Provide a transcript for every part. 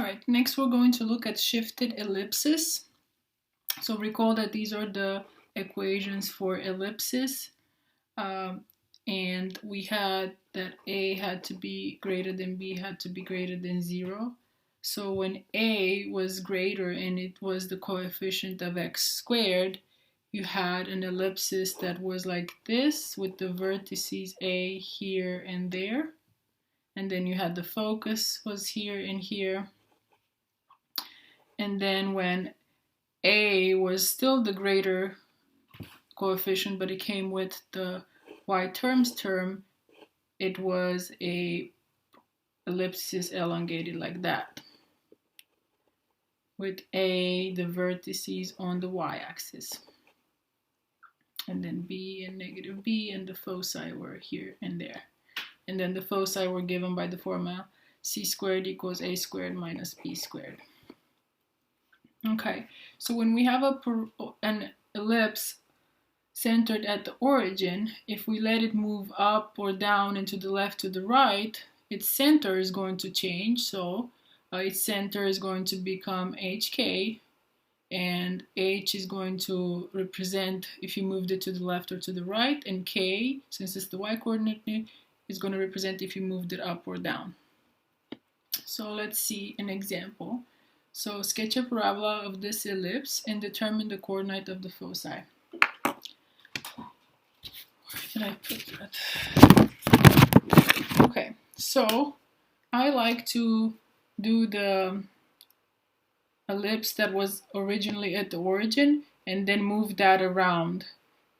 Alright, next we're going to look at shifted ellipses. So recall that these are the equations for ellipses. And we had that A had to be greater than B had to be greater than 0. So when A was greater and it was the coefficient of x squared, you had an ellipsis that was like this with the vertices A here and there. And then you had the focus was here and here. And then when A was still the greater coefficient, but it came with the y terms term, it was a ellipsis elongated like that, with A, the vertices on the y-axis, and then B and negative B, and the foci were here and there. And then the foci were given by the formula c squared equals a squared minus b squared. Okay, so when we have an ellipse centered at the origin, if we let it move up or down and to the left to the right, its center is going to change. So its center is going to become HK, and H is going to represent if you moved it to the left or to the right, and K, since it's the y-coordinate, is going to represent if you moved it up or down. So let's see an example. So sketch a parabola of this ellipse and determine the coordinate of the foci. Where did I put that? Okay, so I like to do the ellipse that was originally at the origin and then move that around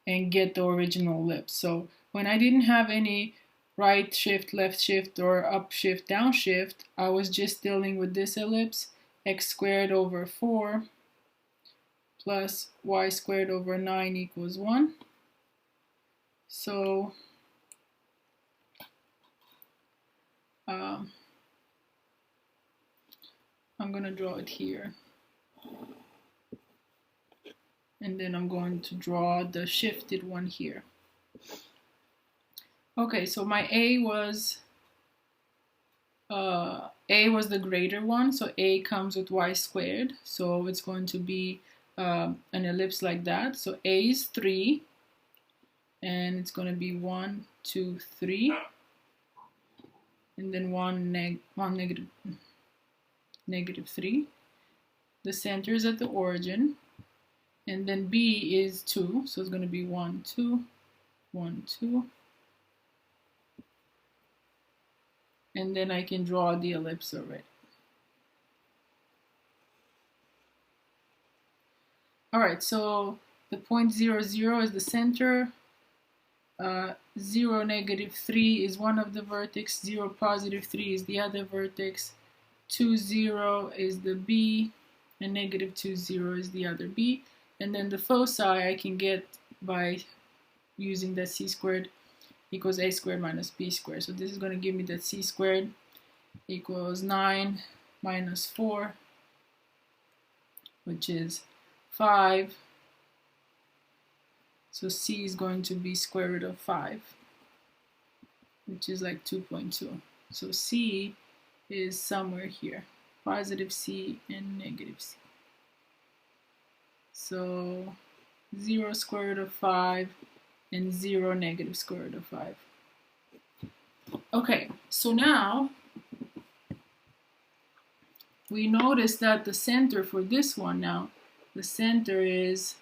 and get the original ellipse. So when I didn't have any right shift, left shift, or up shift, down shift, I was just dealing with this ellipse, x squared over 4 plus y squared over 9 equals 1. So I'm going to draw it here. And then I'm going to draw the shifted one here. Okay, so my A was the greater one, so A comes with y squared, so it's going to be an ellipse like that. So A is 3, and it's going to be 1, 2, 3, and then negative 3. The center is at the origin, and then B is 2, so it's going to be 1, 2, 1, 2. And then I can draw the ellipse already. Alright, so the point 0, 0 is the center, 0, negative 3 is one of the vertex, 0, positive 3 is the other vertex, 2, 0 is the B, and negative 2, 0 is the other B. And then the foci I can get by using that c squared equals a squared minus b squared. So this is going to give me that c squared equals 9 minus 4, which is 5. So c is going to be square root of 5, which is like 2.2. So c is somewhere here, positive c and negative c. So 0 square root of 5 and 0 negative square root of 5. Okay, so now we notice that the center for this one now, the center is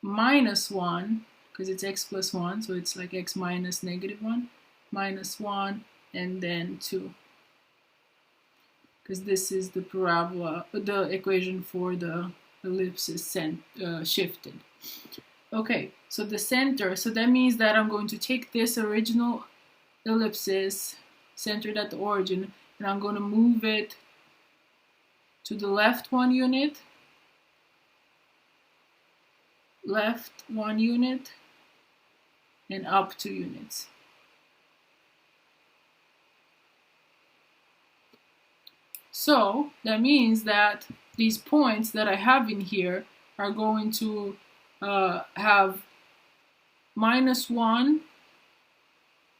minus 1, because it's x plus 1, so it's like x minus negative 1, minus 1, and then 2. Because this is the parabola, the equation for the ellipsis shifted. Okay, so the center, so that means that I'm going to take this original ellipsis centered at the origin, and I'm going to move it to the left 1 unit, left 1 unit, and up 2 units. So that means that these points that I have in here are going to have minus 1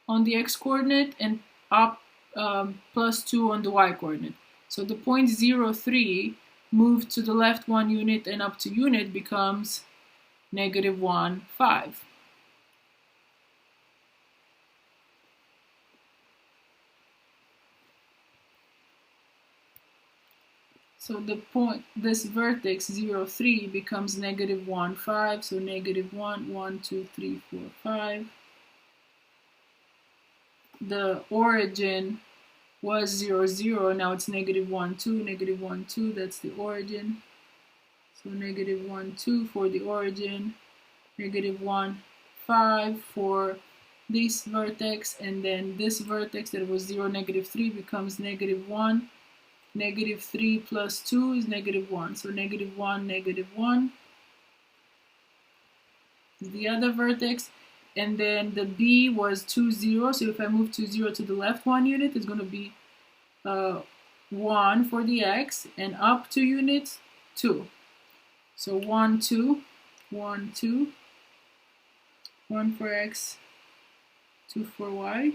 on the x-coordinate and up plus 2 on the y-coordinate. So the point 0, 3 moved to the left 1 unit and up to unit becomes negative 1, 5. So the point, this vertex 0, 3 becomes negative 1, 5. So negative 1, 1, 2, 3, 4, 5. The origin was 0, 0. Now it's negative 1, 2, negative 1, 2. That's the origin. So negative 1, 2 for the origin. Negative 1, 5 for this vertex. And then this vertex that was 0, negative 3 becomes negative 1. Negative 3 plus 2 is negative 1. So negative 1, negative 1 is the other vertex. And then the B was 2, 0. So if I move 2, 0 to the left 1 unit, it's going to be 1 for the X. And up 2 units, 2. So 1, 2, 1, 2. 1 for X, 2 for Y.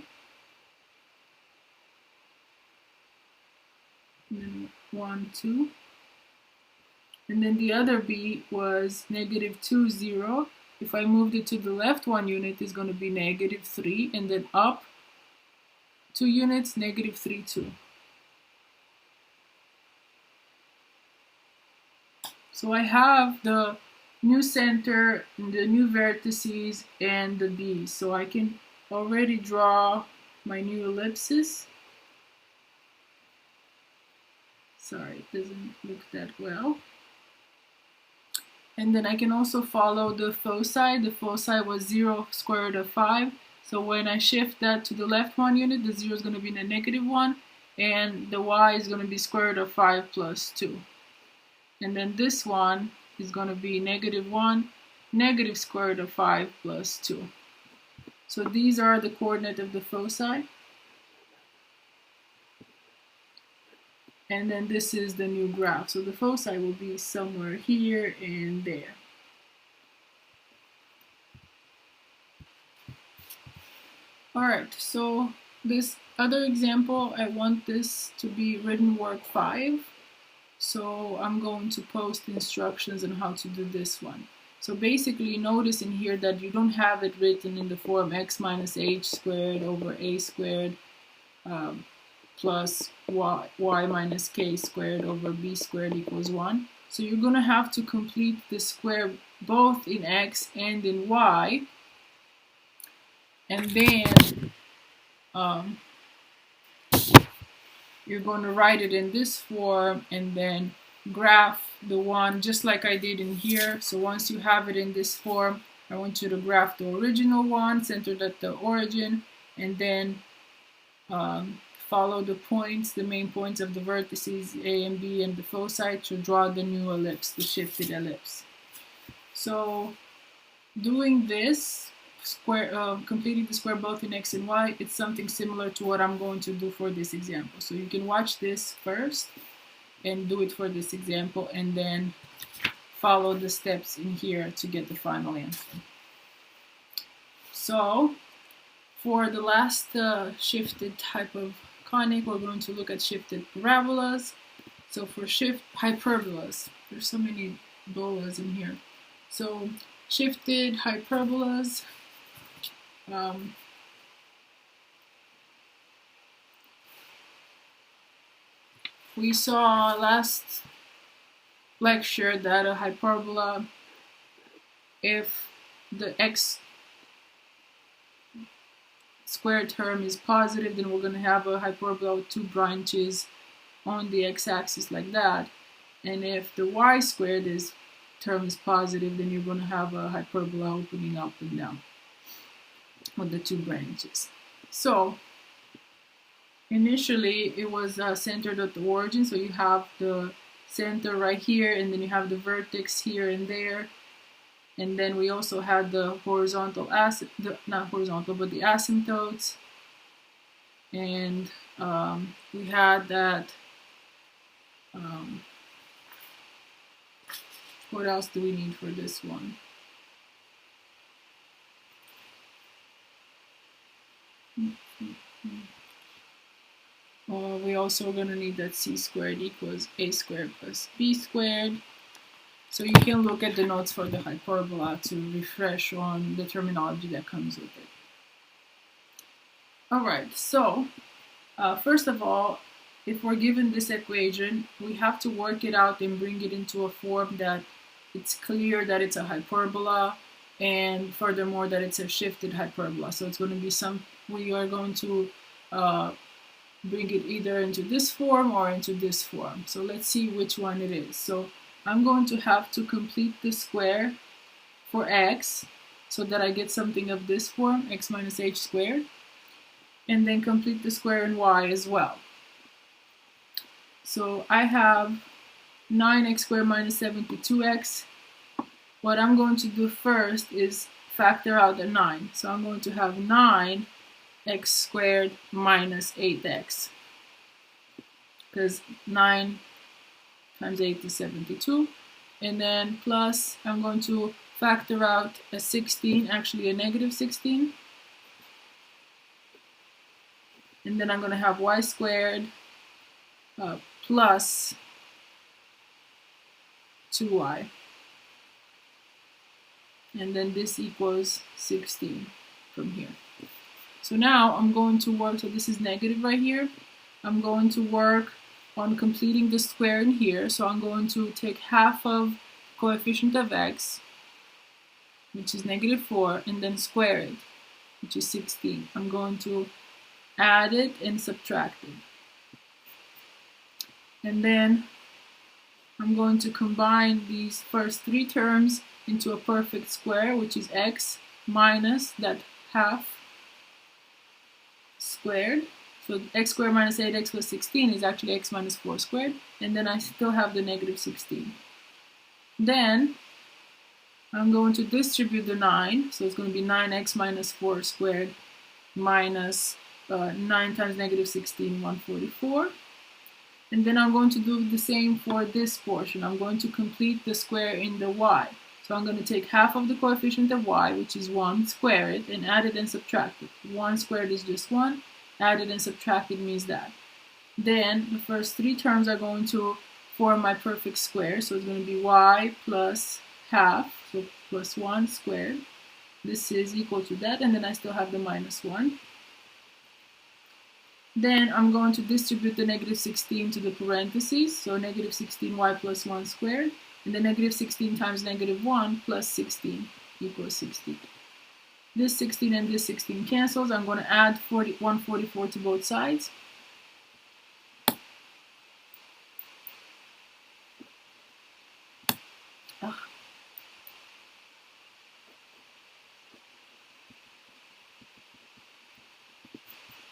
And then 1, 2. And then the other B was negative 2, 0. If I moved it to the left 1 unit, it's going to be negative 3. And then up 2 units, negative 3, 2. So I have the new center, the new vertices, and the B's. So I can already draw my new ellipsis. Sorry, it doesn't look that well. And then I can also follow the foci. The foci was 0 square root of 5. So when I shift that to the left 1 unit, the 0 is going to be in a negative 1. And the y is going to be square root of 5 plus 2. And then this one is going to be negative 1, negative square root of 5 plus 2. So these are the coordinates of the foci. And then this is the new graph. So the foci will be somewhere here and there. Alright, so this other example, I want this to be written work 5. So I'm going to post instructions on how to do this one. So basically notice in here that you don't have it written in the form x minus h squared over a squared plus y minus k squared over b squared equals 1. So you're going to have to complete the square both in x and in y. And then you're going to write it in this form and then graph the one just like I did in here. So once you have it in this form, I want you to graph the original one centered at the origin, and then follow the points, the main points of the vertices A and B and the foci to draw the new ellipse, the shifted ellipse. So doing this, completing the square both in x and y, it's something similar to what I'm going to do for this example. So you can watch this first and do it for this example, and then follow the steps in here to get the final answer. So for the last shifted type of conic, we're going to look at shifted parabolas. So for hyperbolas, there's so many bolas in here. So shifted hyperbolas, we saw last lecture that a hyperbola, if the x squared term is positive, then we're going to have a hyperbola with 2 branches on the x-axis like that. And if the y squared term is positive, then you're going to have a hyperbola opening up and down with the 2 branches. So initially it was centered at the origin, so you have the center right here, and then you have the vertex here and there. And then we also had the horizontal, not horizontal, but the asymptotes. And we had that, what else do we need for this one? We also are going to need that c squared equals a squared plus b squared. So you can look at the notes for the hyperbola to refresh on the terminology that comes with it. All right, so first of all, if we're given this equation, we have to work it out and bring it into a form that it's clear that it's a hyperbola, and furthermore that it's a shifted hyperbola. So it's going to be we are going to bring it either into this form or into this form. So let's see which one it is. So I'm going to have to complete the square for x so that I get something of this form, x minus h squared, and then complete the square in y as well. So I have 9x squared minus 72x. What I'm going to do first is factor out the 9. So I'm going to have 9x squared minus 8x, because 9 times 8 is 72. And then plus, I'm going to factor out a 16, actually a negative 16. And then I'm going to have y squared plus 2y. And then this equals 16 from here. So now I'm going to work, so this is negative right here. I'm going to work on completing the square in here. So I'm going to take half of coefficient of x, which is negative 4, and then square it, which is 16. I'm going to add it and subtract it. And then I'm going to combine these first three terms into a perfect square, which is x minus that half squared. So x squared minus 8x plus 16 is actually x minus 4 squared. And then I still have the negative 16. Then I'm going to distribute the 9. So it's going to be 9x minus 4 squared minus 9 times negative 16, 144. And then I'm going to do the same for this portion. I'm going to complete the square in the y. So I'm going to take half of the coefficient of y, which is 1, square it, and add it and subtract it. 1 squared is just 1. Add it and subtract it means that. Then the first three terms are going to form my perfect square. So it's going to be y plus half, so plus 1 squared. This is equal to that, and then I still have the minus 1. Then I'm going to distribute the negative 16 to the parentheses, so negative 16y plus 1 squared, and the negative 16 times negative 1 plus 16 equals 60. This 16 and this 16 cancels. I'm going to add 144 to both sides.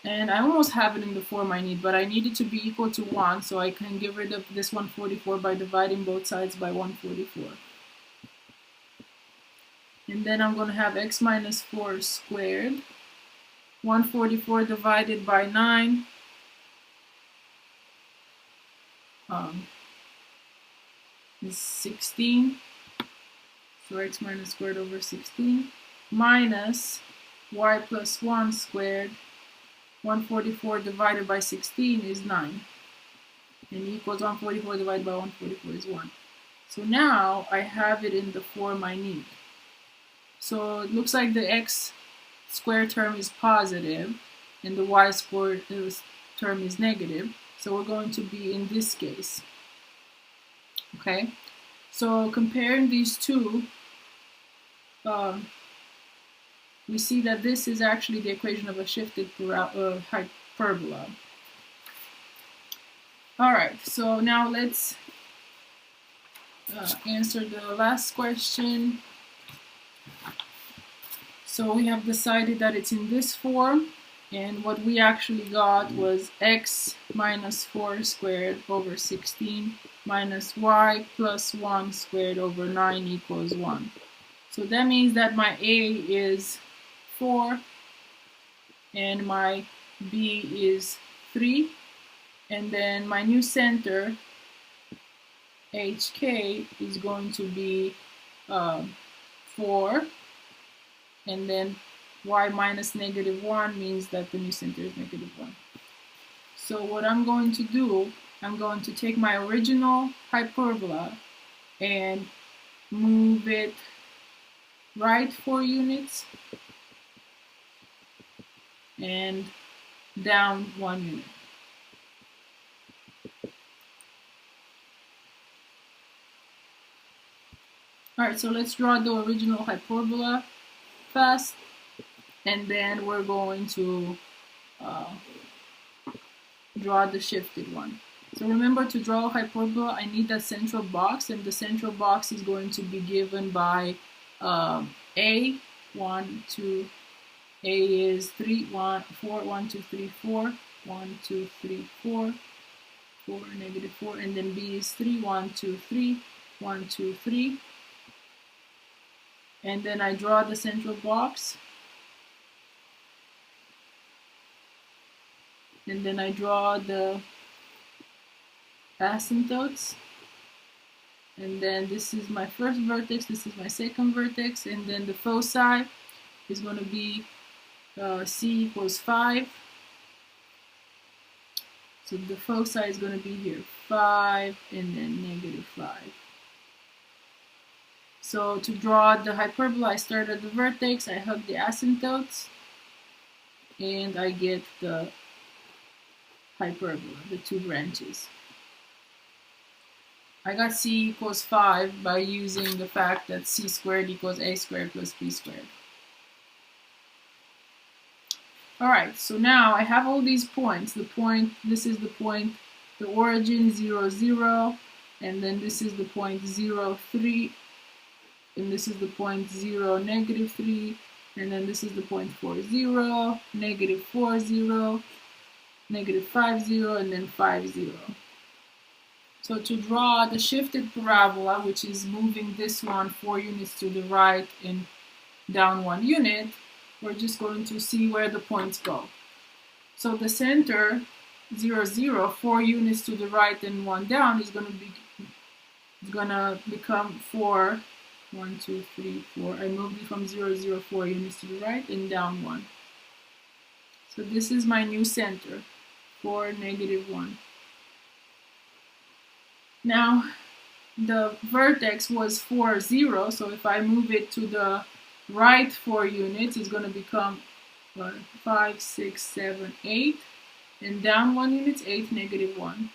And I almost have it in the form I need, but I need it to be equal to 1, so I can get rid of this 144 by dividing both sides by 144. And then I'm going to have x minus 4 squared. 144 divided by 9 is 16. So x minus squared over 16 minus y plus 1 squared. 144 divided by 16 is 9. And equals 144 divided by 144 is 1. So now I have it in the form I need. So it looks like the x squared term is positive and the y squared term is negative. So we're going to be in this case. Okay? So comparing these two, we see that this is actually the equation of a shifted hyperbola. Alright, so now let's answer the last question. So we have decided that it's in this form, and what we actually got was x minus 4 squared over 16 minus y plus 1 squared over 9 equals 1. So that means that my a is 4 and my b is 3, and then my new center hk is going to be 4, and then y minus negative 1 means that the new center is negative 1. So what I'm going to do, I'm going to take my original hyperbola and move it right 4 units and down 1 unit. Alright, so let's draw the original hyperbola fast, and then we're going to draw the shifted one. So remember, to draw a hyperbola, I need a central box, and the central box is going to be given by A, 1, 2, A is 3, 1, 4, 1, 2, 3, 4, 1, 2, 3, 4, 4, negative 4, and then B is 3, 1, 2, 3, 1, 2, 3, and then I draw the central box, and then I draw the asymptotes, and then this is my first vertex, this is my second vertex, and then the foci is going to be C equals 5. So the foci is going to be here 5 and then negative 5. So to draw the hyperbola, I start at the vertex, I hug the asymptotes, and I get the hyperbola, the 2 branches. I got C equals 5 by using the fact that C squared equals A squared plus B squared. Alright, so now I have all these points. This is the point, the origin 0, 0, and then this is the point 0, 3, and this is the point 0, negative 3, and then this is the point 4, 0, negative 4, 0, negative 5, 0, and then 5, 0. So to draw the shifted parabola, which is moving this one 4 units to the right and down 1 unit, we're just going to see where the points go. So the center, 0, 0, 4 units to the right and 1 down, is going to become 4, 1, 2, 3, 4. I moved it from 0, 0, 4 units to the right and down 1. So this is my new center, 4, negative 1. Now, the vertex was 4, 0, so if I move it to the right 4 units, it's going to become 5, 6, 7, 8, and down 1 unit, 8, negative 1.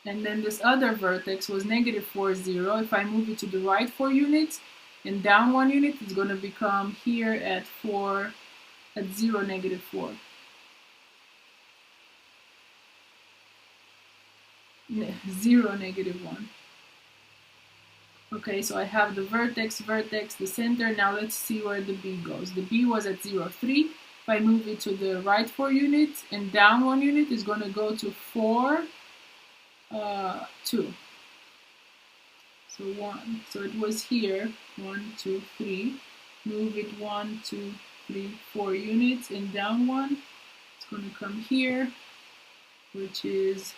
And then this other vertex was negative 4, 0. If I move it to the right 4 units and down 1 unit, it's going to become here at 0, negative 4. 0, negative 1. Okay, so I have the vertex, the center. Now let's see where the B goes. The B was at 0, 3. If I move it to the right 4 units and down 1 unit, it's going to go to 4, 2. So 1. So it was here, 1, 2, 3. Move it 1, 2, 3, 4 units and down 1. It's going to come here, which is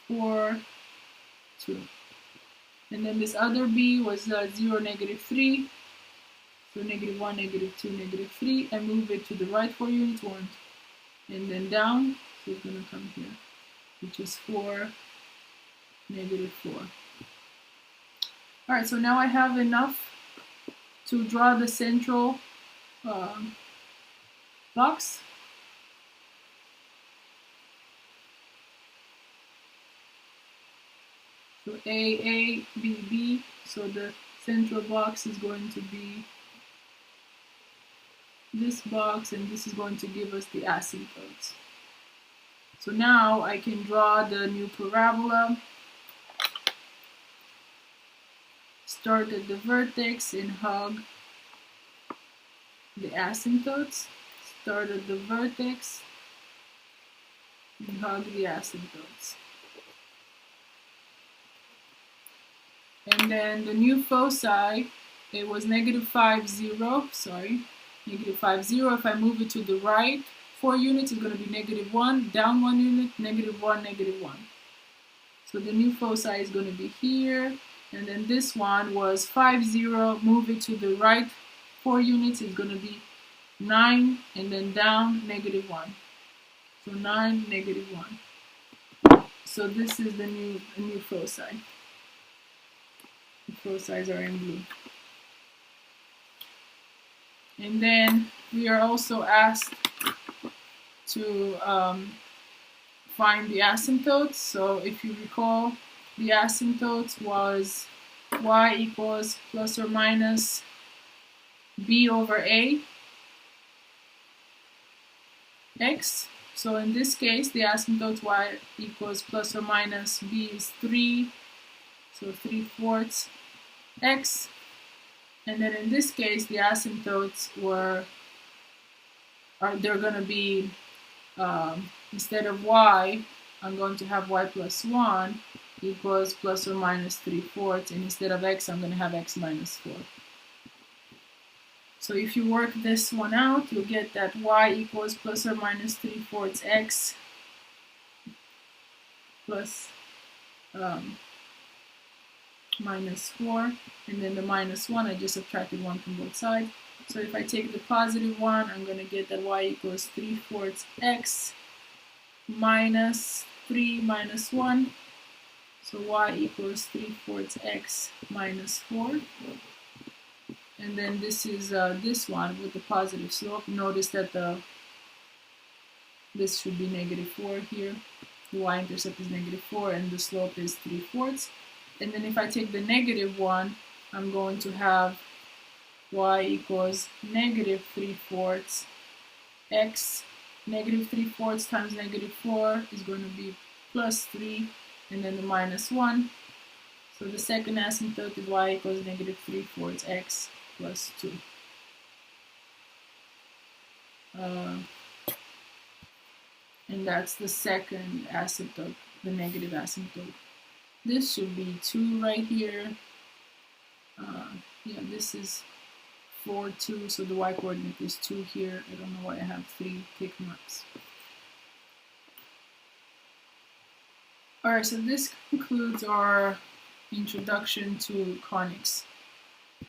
4, 2. And then this other B was 0, negative 3. So negative 1, negative 2, negative 3. I move it to the right 4 units, 1. And then down, so it's going to come here, which is 4, negative 4. Alright, so now I have enough to draw the central box. So A, B, B. So the central box is going to be this box, and this is going to give us the asymptotes. So now I can draw the new parabola. Start at the vertex and hug the asymptotes. Start at the vertex and hug the asymptotes. And then the new foci, it was negative 5, 0, negative 5, 0. If I move it to the right 4 units, it's going to be negative 1, down 1 unit, negative 1, negative 1. So the new foci is going to be here. And then this one was 5, 0, move it to the right 4 units, it's going to be 9, and then down, -1. So 9, -1. So this is the new foci. The foci are in blue. And then we are also asked to find the asymptotes. So if you recall, the asymptotes was y equals plus or minus b over a x. So in this case, the asymptote y equals plus or minus b is 3, so 3/4 x. And then in this case, the asymptotes they're going to be, instead of y, I'm going to have y plus 1 equals plus or minus 3/4, and instead of x, I'm going to have x minus 4. So if you work this one out, you'll get that y equals plus or minus 3/4 x plus minus 4, and then the minus 1, I just subtracted 1 from both sides. So if I take the positive 1, I'm going to get that y equals 3/4 x minus 3 minus 1. So y equals 3/4 x minus 4. And then this is this one with the positive slope. Notice that this should be -4 here. The y-intercept is -4 and the slope is 3/4. And then if I take the -1, I'm going to have y equals -3/4 x. -3/4 times -4 is going to be plus 3, and then the minus 1. So the second asymptote is y equals -3/4 x plus 2. And that's the second asymptote, the negative asymptote. This should be 2 right here. Yeah, this is 4, 2, so the y-coordinate is 2 here. I don't know why I have 3 tick marks. Alright, so this concludes our introduction to conics.